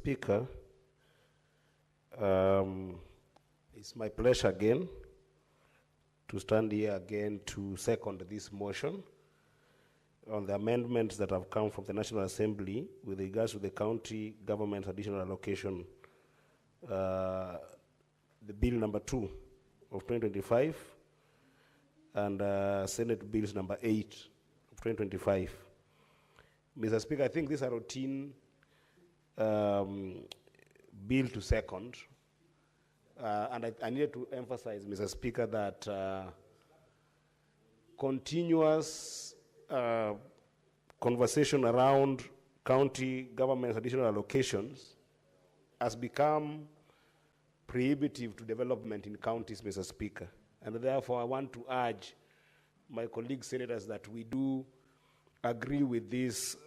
Speaker, it's my pleasure again to stand here again to second this motion on the amendments that have come from the National Assembly with regards to the county government's additional allocation, the bill number 2 of 2025 and Senate bills number 8 of 2025. Mr. Speaker, I think these are routine bill to second. And I needed to emphasize, Mr. Speaker, that continuous conversation around county government's additional allocations has become prohibitive to development in counties, Mr. Speaker. And therefore, I want to urge my colleague senators that we do agree with this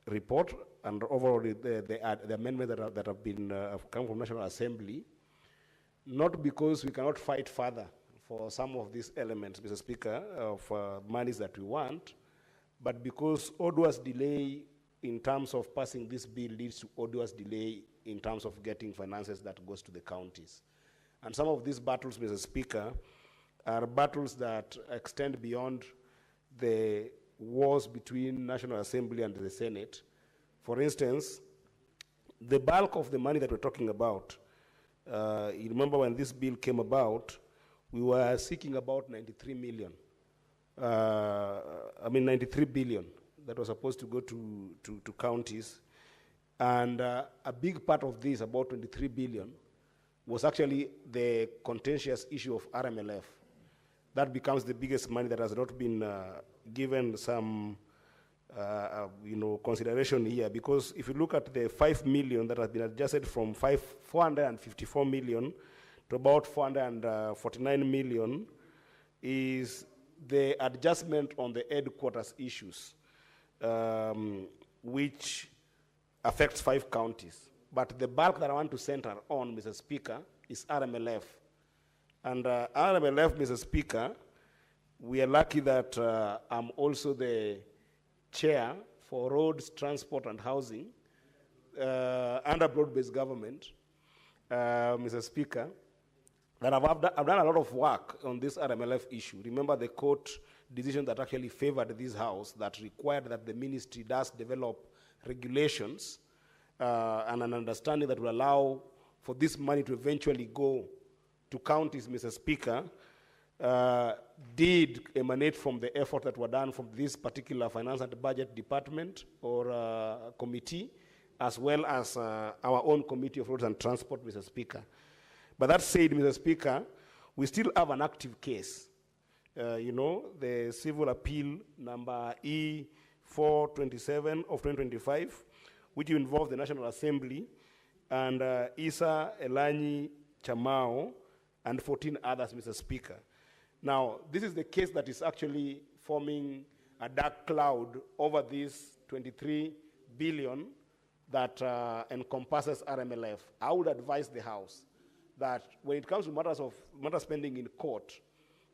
report and overall the amendments that have been come from National Assembly, not because we cannot fight further for some of these elements, Mr. Speaker, of monies that we want, but because arduous delay in terms of passing this bill leads to arduous delay in terms of getting finances that goes to the counties. And some of these battles, Mr. Speaker, are battles that extend beyond the wars between National Assembly and the Senate. For instance, the bulk of the money that we're talking about, you remember when this bill came about, we were seeking about 93 billion that was supposed to go to counties. And a big part of this, about 23 billion, was actually the contentious issue of RMLF. That becomes the biggest money that has not been given some consideration here, because if you look at the 5 million that has been adjusted from 454 million to about 449 million is the adjustment on the headquarters issues, which affects 5 counties. But the bulk that I want to center on, Mr. Speaker, is RMLF. And RMLF, Mr. Speaker, we are lucky that I'm also the chair for roads, transport, and housing under broad-based government, Mr. Speaker, that I've done a lot of work on this RMLF issue. Remember the court decision that actually favored this house that required that the ministry does develop regulations and an understanding that will allow for this money to eventually go to counties, Mr. Speaker, did emanate from the effort that were done from this particular finance and budget department or committee, as well as our own committee of roads and transport, Mr. Speaker. But that said, Mr. Speaker, we still have an active case. The civil appeal number E427 of 2025, which involved the National Assembly and Isa Elanyi Chamao and 14 others, Mr. Speaker. Now, this is the case that is actually forming a dark cloud over this 23 billion that encompasses RMLF. I would advise the House that when it comes to matter spending in court,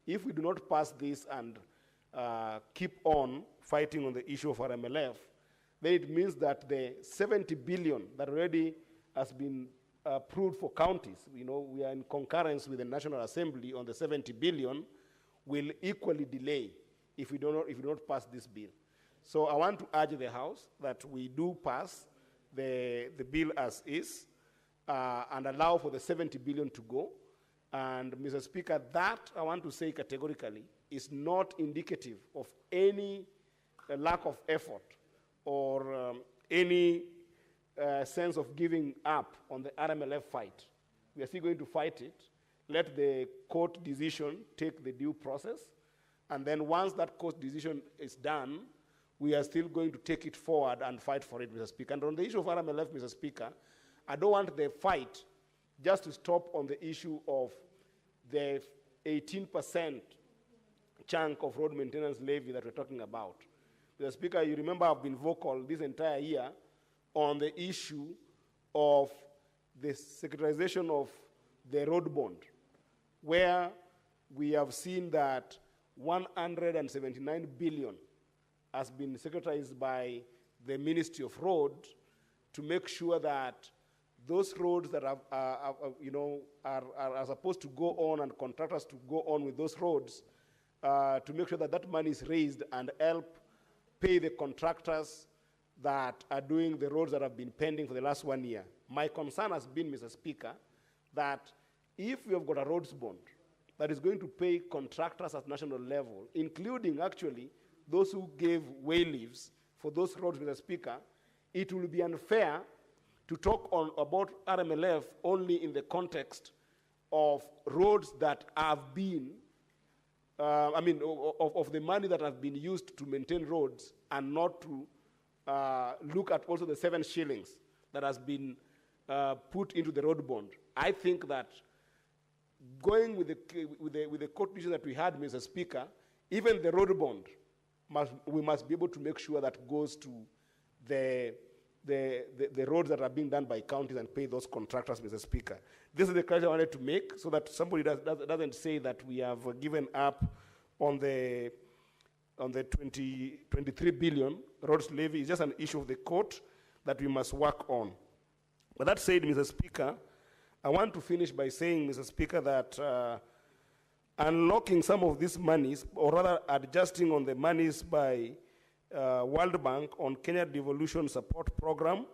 if we do not pass this and keep on fighting on the issue of RMLF, then it means that the 70 billion that already has been approved for counties, we are in concurrence with the National Assembly on the 70 billion, will equally delay if we do not pass this bill. So I want to urge the House that we do pass the bill as is and allow for the 70 billion to go. And Mr. Speaker, that I want to say categorically is not indicative of any lack of effort or any sense of giving up on the RMLF fight. We are still going to fight it. Let the court decision take the due process. And then once that court decision is done, we are still going to take it forward and fight for it, Mr. Speaker. And on the issue of RMLF, Mr. Speaker, I don't want the fight just to stop on the issue of the 18% chunk of road maintenance levy that we're talking about. Mr. Speaker, you remember I've been vocal this entire year on the issue of the secularization of the road bond, where we have seen that 179 billion has been securitized by the Ministry of Roads to make sure that those roads that are supposed to go on and contractors to go on with those roads, to make sure that that money is raised and help pay the contractors that are doing the roads that have been pending for the last 1 year. My concern has been, Mr. Speaker, that if we have got a roads bond that is going to pay contractors at national level, including actually those who gave way leaves for those roads, Mr. Speaker, it will be unfair to talk about RMLF only in the context of roads that have been, of the money that has been used to maintain roads, and not to look at also the 7 shillings that has been put into the road bond. I think that going with the court decision that we had, Mr. Speaker, even the road bond, we must be able to make sure that goes to the roads that are being done by counties and pay those contractors, Mr. Speaker. This is the question I wanted to make, so that somebody doesn't say that we have given up on the 23 billion roads levy. It's just an issue of the court that we must work on. But that said, Mr. Speaker, I want to finish by saying, Mr. Speaker, that unlocking some of these monies, or rather adjusting on the monies by World Bank on Kenya Devolution Support Program,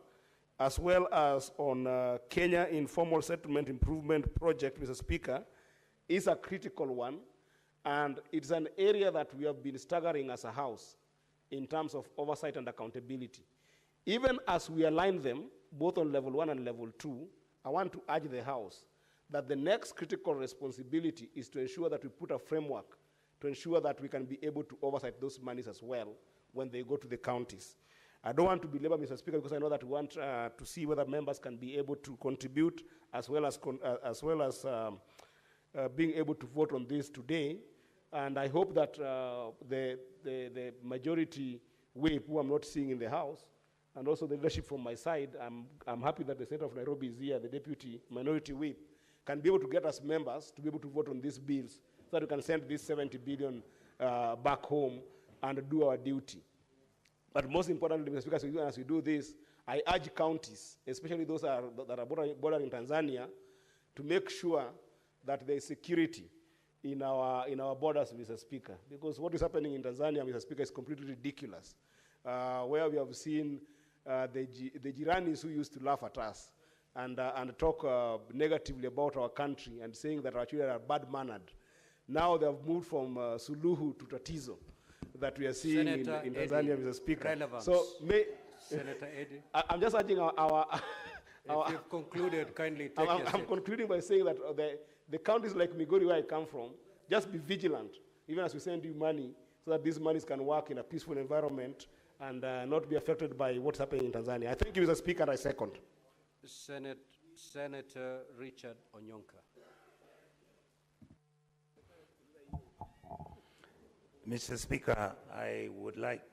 as well as on Kenya Informal Settlement Improvement Project, Mr. Speaker, is a critical one, and it's an area that we have been staggering as a House in terms of oversight and accountability. Even as we align them, both on level 1 and level 2, I want to urge the House that the next critical responsibility is to ensure that we put a framework to ensure that we can be able to oversight those monies as well when they go to the counties. I don't want to belabor, Mr. Speaker, because I know that we want to see whether members can be able to contribute as well as being able to vote on this today. And I hope that the majority whip, who I'm not seeing in the House, and also the leadership from my side, I'm happy that the Senator of Nairobi is here, the deputy minority whip, can be able to get us members to be able to vote on these bills so that we can send this 70 billion back home and do our duty. But most importantly, Mr. Speaker, as we do this, I urge counties, especially those that are bordering Tanzania, to make sure that there is security in our borders, Mr. Speaker. Because what is happening in Tanzania, Mr. Speaker, is completely ridiculous. Where we have seen the Jiranis who used to laugh at us and talk negatively about our country and saying that our children are bad-mannered. Now they have moved from Suluhu to Tatizo that we are seeing in Tanzania, Mr. Speaker. Relevance. So Senator Eddy. I'm just urging our if you've concluded, kindly take your I'm concluding by saying that the counties like Migori, where I come from, just be vigilant, even as we send you money, so that these monies can work in a peaceful environment and not be affected by what's happening in Tanzania. I thank you, Mr. Speaker. I second. Senator Richard Onyonka. Mr. Speaker, I would like